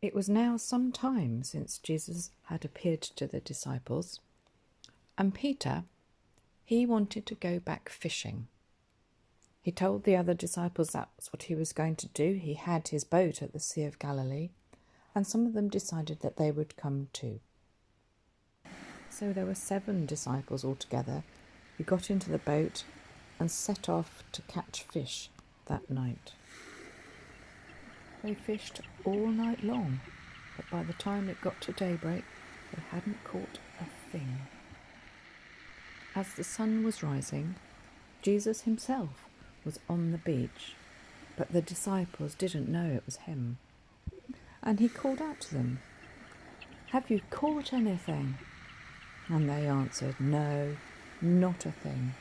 It was now some time since Jesus had appeared to the disciples, and Peter, he wanted to go back fishing. He told the other disciples that's what he was going to do. He had his boat at the Sea of Galilee, and some of them decided that they would come too. So there were 7 disciples altogether who got into the boat and set off to catch fish that night. They fished all night long, but by the time it got to daybreak, they hadn't caught a thing. As the sun was rising, Jesus himself was on the beach, but the disciples didn't know it was him. And he called out to them, "Have you caught anything?" And they answered, "No, not a thing."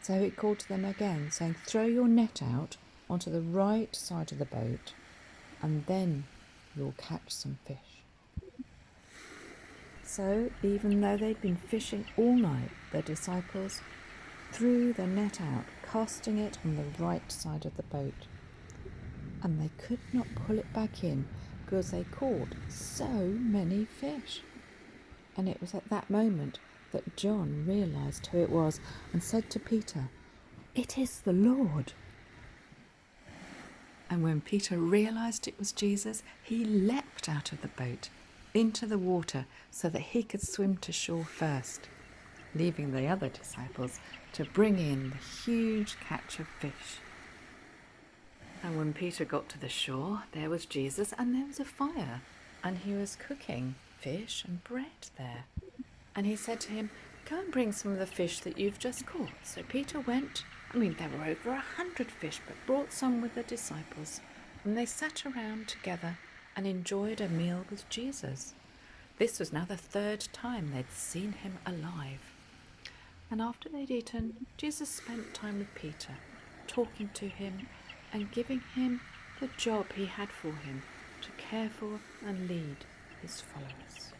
So he called to them again, saying, "Throw your net out onto the right side of the boat, and then you'll catch some fish." So even though they'd been fishing all night, the disciples threw the net out, casting it on the right side of the boat. And they could not pull it back in because they caught so many fish. And it was at that moment that John realised who it was and said to Peter, "It is the Lord." And when Peter realised it was Jesus, he leapt out of the boat into the water so that he could swim to shore first, leaving the other disciples to bring in the huge catch of fish. And when Peter got to the shore, there was Jesus and there was a fire, and he was cooking fish and bread there. And he said to him, "Go and bring some of the fish that you've just caught." So Peter went. There were over 100 fish, but brought some with the disciples. And they sat around together and enjoyed a meal with Jesus. This was now the 3rd time they'd seen him alive. And after they'd eaten, Jesus spent time with Peter, talking to him and giving him the job he had for him to care for and lead his followers.